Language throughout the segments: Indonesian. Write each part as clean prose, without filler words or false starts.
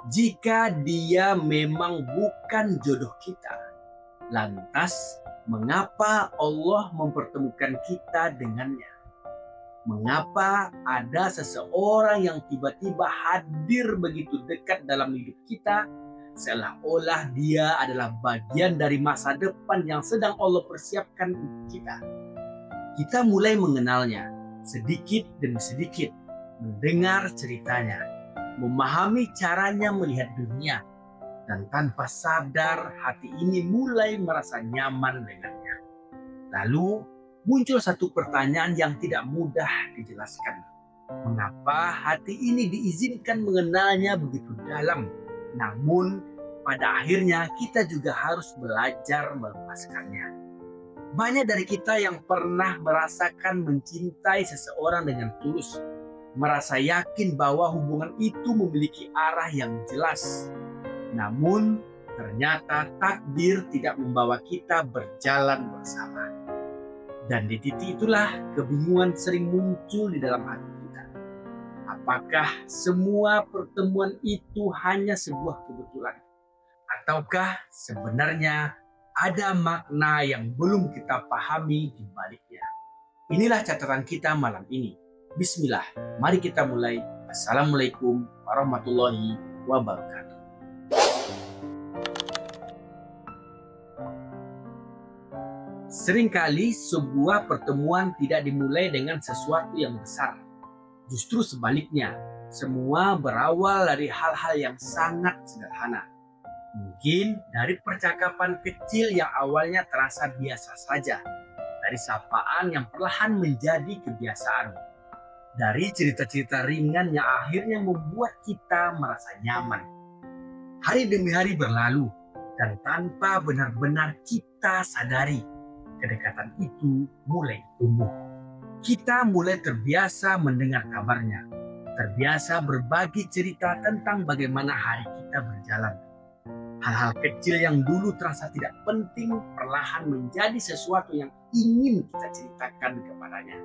Jika dia memang bukan jodoh kita, lantas mengapa Allah mempertemukan kita dengannya? Mengapa ada seseorang yang tiba-tiba hadir begitu dekat dalam hidup kita, seolah-olah dia adalah bagian dari masa depan yang sedang Allah persiapkan untuk kita? Kita mulai mengenalnya sedikit demi sedikit, mendengar ceritanya, memahami caranya melihat dunia, dan tanpa sadar hati ini mulai merasa nyaman dengannya. Lalu muncul satu pertanyaan yang tidak mudah dijelaskan. Mengapa hati ini diizinkan mengenalnya begitu dalam? Namun pada akhirnya kita juga harus belajar melepaskannya. Banyak dari kita yang pernah merasakan mencintai seseorang dengan tulus, merasa yakin bahwa hubungan itu memiliki arah yang jelas. Namun ternyata takdir tidak membawa kita berjalan bersama. Dan di titik itulah kebingungan sering muncul di dalam hati kita. Apakah semua pertemuan itu hanya sebuah kebetulan? Ataukah sebenarnya ada makna yang belum kita pahami di baliknya? Inilah catatan kita malam ini. Bismillah, mari kita mulai. Assalamualaikum warahmatullahi wabarakatuh. Seringkali sebuah pertemuan tidak dimulai dengan sesuatu yang besar. Justru sebaliknya, semua berawal dari hal-hal yang sangat sederhana. Mungkin dari percakapan kecil yang awalnya terasa biasa saja, dari sapaan yang perlahan menjadi kebiasaan, dari cerita-cerita ringan yang akhirnya membuat kita merasa nyaman. Hari demi hari berlalu, dan tanpa benar-benar kita sadari, kedekatan itu mulai tumbuh. Kita mulai terbiasa mendengar kabarnya, terbiasa berbagi cerita tentang bagaimana hari kita berjalan. Hal-hal kecil yang dulu terasa tidak penting perlahan menjadi sesuatu yang ingin kita ceritakan kepadanya.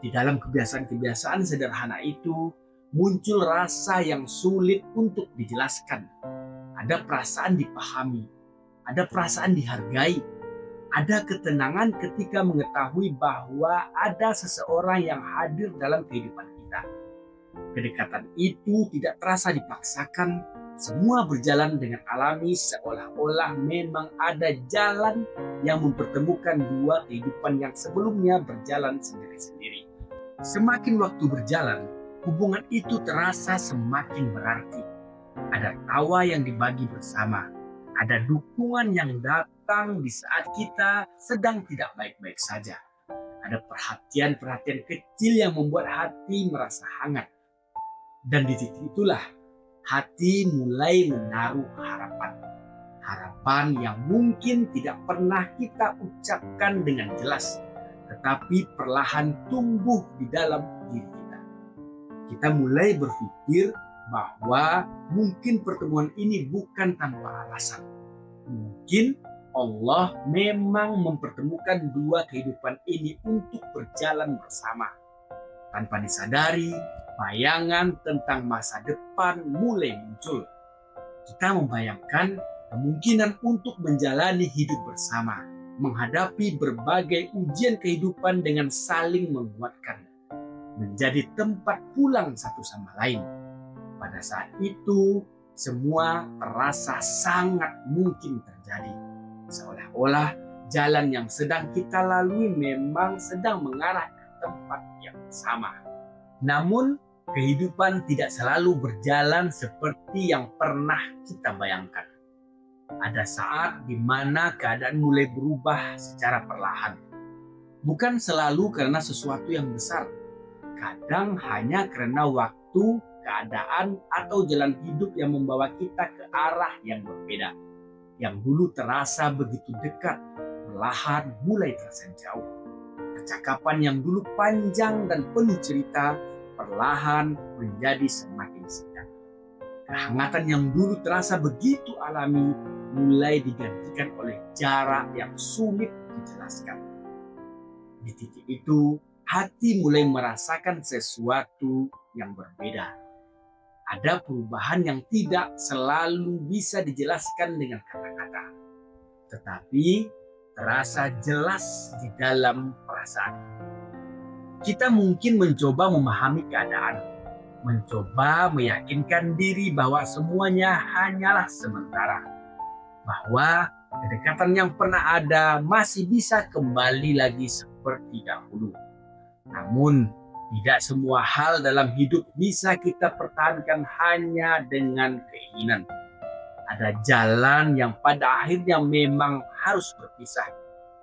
Di dalam kebiasaan-kebiasaan sederhana itu, muncul rasa yang sulit untuk dijelaskan. Ada perasaan dipahami, ada perasaan dihargai, ada ketenangan ketika mengetahui bahwa ada seseorang yang hadir dalam kehidupan kita. Kedekatan itu tidak terasa dipaksakan, semua berjalan dengan alami seolah-olah memang ada jalan yang mempertemukan dua kehidupan yang sebelumnya berjalan sendiri-sendiri. Semakin waktu berjalan, hubungan itu terasa semakin berarti. Ada tawa yang dibagi bersama, ada dukungan yang datang di saat kita sedang tidak baik-baik saja. Ada perhatian-perhatian kecil yang membuat hati merasa hangat. Dan di titik itulah hati mulai menaruh harapan. Harapan yang mungkin tidak pernah kita ucapkan dengan jelas, tetapi perlahan tumbuh di dalam diri kita. Kita mulai berpikir bahwa mungkin pertemuan ini bukan tanpa alasan. Mungkin Allah memang mempertemukan dua kehidupan ini untuk berjalan bersama. Tanpa disadari, bayangan tentang masa depan mulai muncul. Kita membayangkan kemungkinan untuk menjalani hidup bersama, menghadapi berbagai ujian kehidupan dengan saling menguatkan, menjadi tempat pulang satu sama lain. Pada saat itu, semua terasa sangat mungkin terjadi. Seolah-olah jalan yang sedang kita lalui memang sedang mengarah ke tempat yang sama. Namun, kehidupan tidak selalu berjalan seperti yang pernah kita bayangkan. Ada saat di mana keadaan mulai berubah secara perlahan. Bukan selalu karena sesuatu yang besar. Kadang hanya karena waktu, keadaan, atau jalan hidup yang membawa kita ke arah yang berbeda. Yang dulu terasa begitu dekat, perlahan mulai terasa jauh. Percakapan yang dulu panjang dan penuh cerita, perlahan menjadi semakin singkat. Kehangatan yang dulu terasa begitu alami, mulai digantikan oleh jarak yang sulit dijelaskan. Di titik itu, hati mulai merasakan sesuatu yang berbeda. Ada perubahan yang tidak selalu bisa dijelaskan dengan kata-kata, tetapi terasa jelas di dalam perasaan. Kita mungkin mencoba memahami keadaan, mencoba meyakinkan diri bahwa semuanya hanyalah sementara, bahwa kedekatan yang pernah ada masih bisa kembali lagi seperti dahulu. Namun, tidak semua hal dalam hidup bisa kita pertahankan hanya dengan keinginan. Ada jalan yang pada akhirnya memang harus berpisah.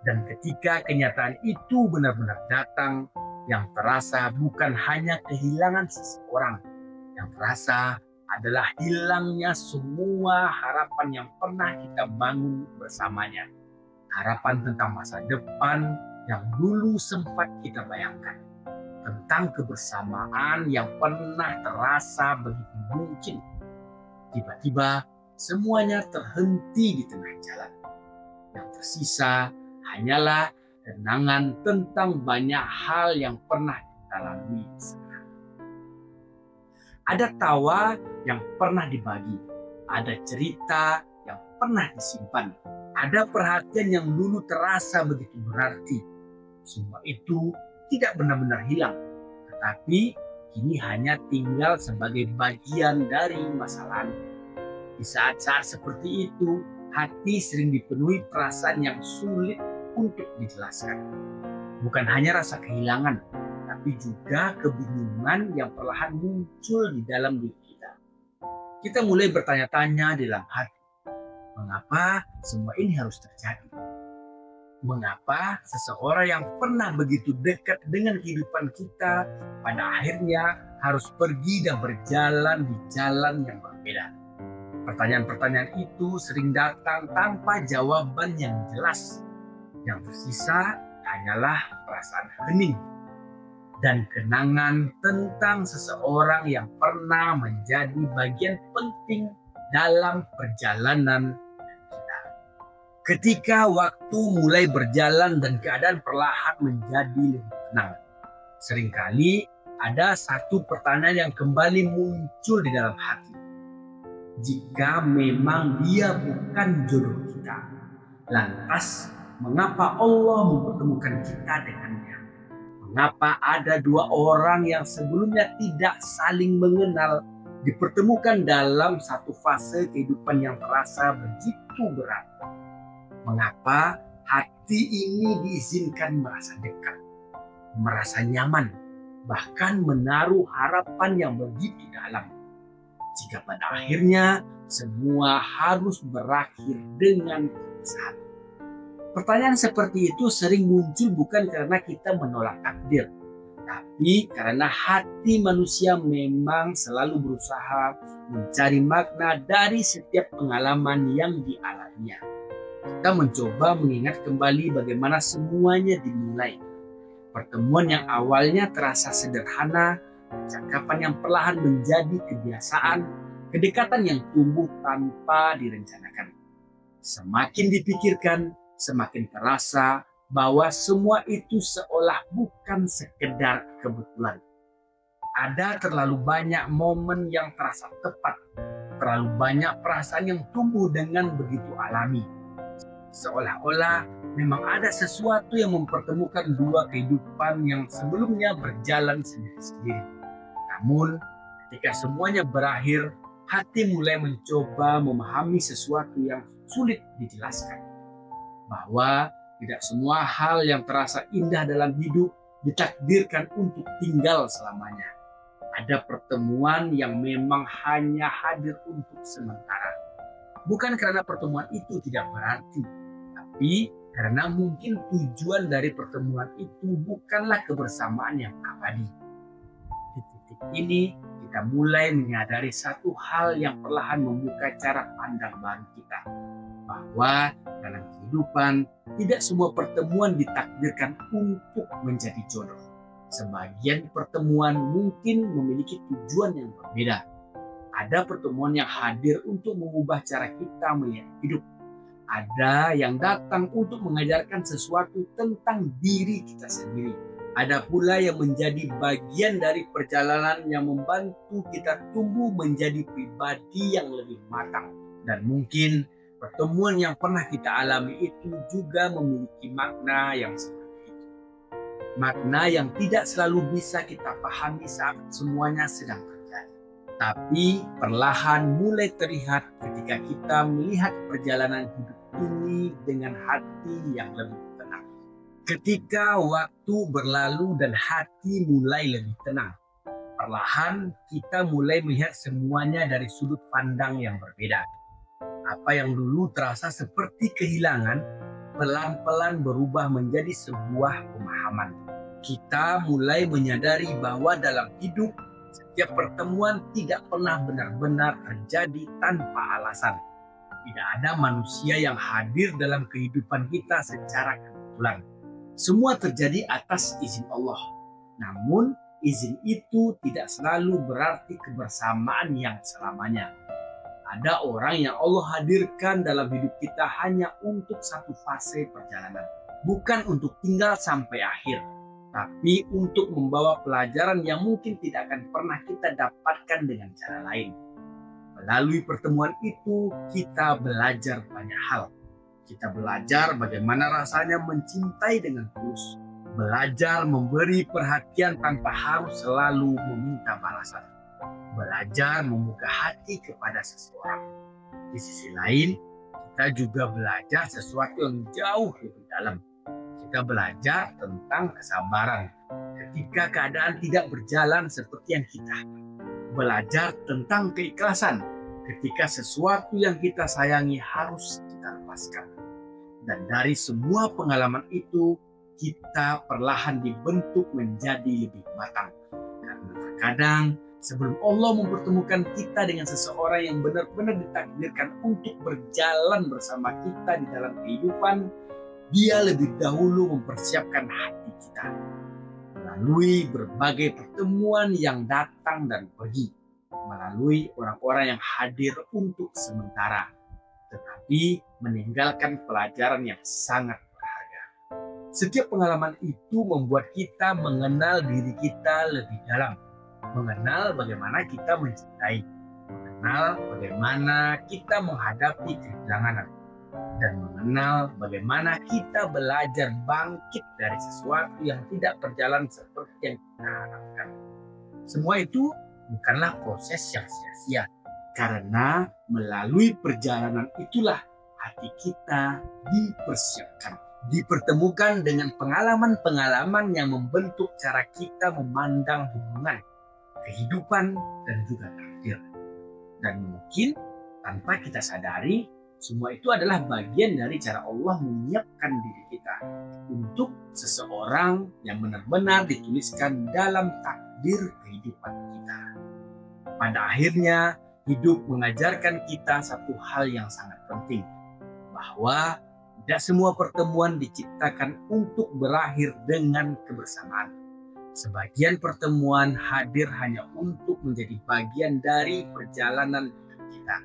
Dan ketika kenyataan itu benar-benar datang, yang terasa bukan hanya kehilangan seseorang, yang terasa adalah hilangnya semua harapan yang pernah kita bangun bersamanya. Harapan tentang masa depan yang dulu sempat kita bayangkan. Tentang kebersamaan yang pernah terasa begitu mungkin. Tiba-tiba semuanya terhenti di tengah jalan. Yang tersisa hanyalah kenangan tentang banyak hal yang pernah kita lalui. Ada tawa yang pernah dibagi, ada cerita yang pernah disimpan, ada perhatian yang dulu terasa begitu berarti. Semua itu tidak benar-benar hilang, tetapi kini hanya tinggal sebagai bagian dari masa lalu. Di saat-saat seperti itu, hati sering dipenuhi perasaan yang sulit untuk dijelaskan. Bukan hanya rasa kehilangan, tapi juga kebingungan yang perlahan muncul di dalam diri kita. Kita mulai bertanya-tanya di dalam hati, mengapa semua ini harus terjadi? Mengapa seseorang yang pernah begitu dekat dengan kehidupan kita pada akhirnya harus pergi dan berjalan di jalan yang berbeda? Pertanyaan-pertanyaan itu sering datang tanpa jawaban yang jelas. Yang tersisa hanyalah perasaan hening dan kenangan tentang seseorang yang pernah menjadi bagian penting dalam perjalanan kita. Ketika waktu mulai berjalan dan keadaan perlahan menjadi lebih tenang, seringkali ada satu pertanyaan yang kembali muncul di dalam hati. Jika memang dia bukan jodoh kita, lantas mengapa Allah mempertemukan kita dengannya? Mengapa ada dua orang yang sebelumnya tidak saling mengenal dipertemukan dalam satu fase kehidupan yang terasa begitu berat? Mengapa hati ini diizinkan merasa dekat, merasa nyaman, bahkan menaruh harapan yang begitu dalam? Jika pada akhirnya semua harus berakhir dengan kepisahan. Pertanyaan seperti itu sering muncul bukan karena kita menolak takdir, tapi karena hati manusia memang selalu berusaha mencari makna dari setiap pengalaman yang dialaminya. Kita mencoba mengingat kembali bagaimana semuanya dimulai. Pertemuan yang awalnya terasa sederhana, percakapan yang perlahan menjadi kebiasaan, kedekatan yang tumbuh tanpa direncanakan. Semakin dipikirkan, semakin terasa bahwa semua itu seolah bukan sekedar kebetulan. Ada terlalu banyak momen yang terasa tepat, terlalu banyak perasaan yang tumbuh dengan begitu alami. Seolah-olah memang ada sesuatu yang mempertemukan dua kehidupan yang sebelumnya berjalan sendiri-sendiri. Namun, ketika semuanya berakhir, hati mulai mencoba memahami sesuatu yang sulit dijelaskan. Bahwa tidak semua hal yang terasa indah dalam hidup ditakdirkan untuk tinggal selamanya. Ada pertemuan yang memang hanya hadir untuk sementara. Bukan karena pertemuan itu tidak berarti, tapi karena mungkin tujuan dari pertemuan itu bukanlah kebersamaan yang abadi. Di titik ini, kita mulai menyadari satu hal yang perlahan membuka cara pandang baru kita. Bahwa dalam kehidupan, tidak semua pertemuan ditakdirkan untuk menjadi jodoh. Sebagian pertemuan mungkin memiliki tujuan yang berbeda. Ada pertemuan yang hadir untuk mengubah cara kita melihat hidup. Ada yang datang untuk mengajarkan sesuatu tentang diri kita sendiri. Ada pula yang menjadi bagian dari perjalanan yang membantu kita tumbuh menjadi pribadi yang lebih matang. Dan mungkin pertemuan yang pernah kita alami itu juga memiliki makna yang seperti itu. Makna yang tidak selalu bisa kita pahami saat semuanya sedang terjadi. Tapi perlahan mulai terlihat ketika kita melihat perjalanan hidup ini dengan hati yang lebih tenang. Ketika waktu berlalu dan hati mulai lebih tenang, perlahan kita mulai melihat semuanya dari sudut pandang yang berbeda. Apa yang dulu terasa seperti kehilangan, pelan-pelan berubah menjadi sebuah pemahaman. Kita mulai menyadari bahwa dalam hidup, setiap pertemuan tidak pernah benar-benar terjadi tanpa alasan. Tidak ada manusia yang hadir dalam kehidupan kita secara kebetulan. Semua terjadi atas izin Allah. Namun, izin itu tidak selalu berarti kebersamaan yang selamanya. Ada orang yang Allah hadirkan dalam hidup kita hanya untuk satu fase perjalanan. Bukan untuk tinggal sampai akhir, tapi untuk membawa pelajaran yang mungkin tidak akan pernah kita dapatkan dengan cara lain. Melalui pertemuan itu, kita belajar banyak hal. Kita belajar bagaimana rasanya mencintai dengan tulus. Belajar memberi perhatian tanpa harus selalu meminta balasan. Belajar membuka hati kepada seseorang. Di sisi lain, kita juga belajar sesuatu yang jauh lebih dalam. Kita belajar tentang kesabaran ketika keadaan tidak berjalan seperti yang kita. Belajar tentang keikhlasan ketika sesuatu yang kita sayangi harus kita lepaskan. Dan dari semua pengalaman itu, kita perlahan dibentuk menjadi lebih matang. Karena terkadang sebelum Allah mempertemukan kita dengan seseorang yang benar-benar ditakdirkan untuk berjalan bersama kita di dalam kehidupan, Dia lebih dahulu mempersiapkan hati kita melalui berbagai pertemuan yang datang dan pergi, melalui orang-orang yang hadir untuk sementara, tetapi meninggalkan pelajaran yang sangat berharga. Setiap pengalaman itu membuat kita mengenal diri kita lebih dalam, mengenal bagaimana kita mencintai, mengenal bagaimana kita menghadapi kehilangan, dan mengenal bagaimana kita belajar bangkit dari sesuatu yang tidak berjalan seperti yang kita harapkan. Semua itu bukanlah proses yang sia-sia, karena melalui perjalanan itulah hati kita dipersiapkan, dipertemukan dengan pengalaman-pengalaman yang membentuk cara kita memandang hubungan, kehidupan, dan juga takdir. Dan mungkin tanpa kita sadari, semua itu adalah bagian dari cara Allah menyiapkan diri kita untuk seseorang yang benar-benar dituliskan dalam takdir kehidupan kita. Pada akhirnya, hidup mengajarkan kita satu hal yang sangat penting, bahwa tidak semua pertemuan diciptakan untuk berakhir dengan kebersamaan. Sebagian pertemuan hadir hanya untuk menjadi bagian dari perjalanan kita,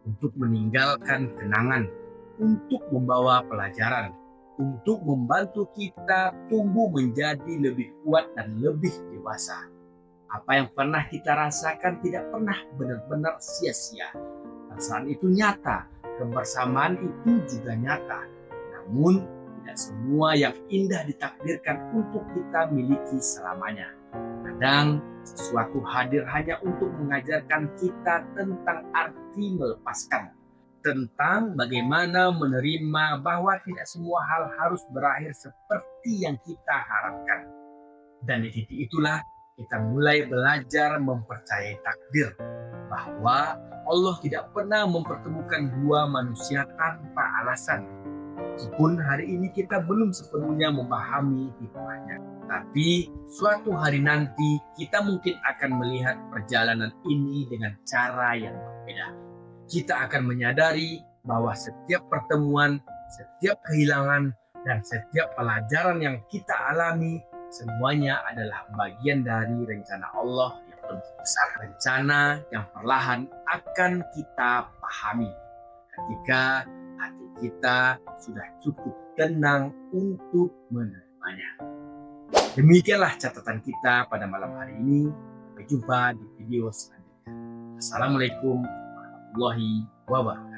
untuk meninggalkan kenangan, untuk membawa pelajaran, untuk membantu kita tumbuh menjadi lebih kuat dan lebih dewasa. Apa yang pernah kita rasakan tidak pernah benar-benar sia-sia. Perasaan itu nyata, kebersamaan itu juga nyata. Namun, tidak semua yang indah ditakdirkan untuk kita miliki selamanya. Kadang, sesuatu hadir hanya untuk mengajarkan kita tentang arti melepaskan, tentang bagaimana menerima bahwa tidak semua hal harus berakhir seperti yang kita harapkan. Dan di titik itulah kita mulai belajar mempercayai takdir, bahwa Allah tidak pernah mempertemukan dua manusia tanpa alasan. Meskipun hari ini kita belum sepenuhnya memahami hikmahnya, tapi suatu hari nanti kita mungkin akan melihat perjalanan ini dengan cara yang berbeda. Kita akan menyadari bahwa setiap pertemuan, setiap kehilangan, dan setiap pelajaran yang kita alami, semuanya adalah bagian dari rencana Allah yang lebih besar. Rencana yang perlahan akan kita pahami ketika hati kita sudah cukup tenang untuk menerimanya. Demikianlah catatan kita pada malam hari ini. Sampai jumpa di video selanjutnya. Assalamualaikum warahmatullahi wabarakatuh.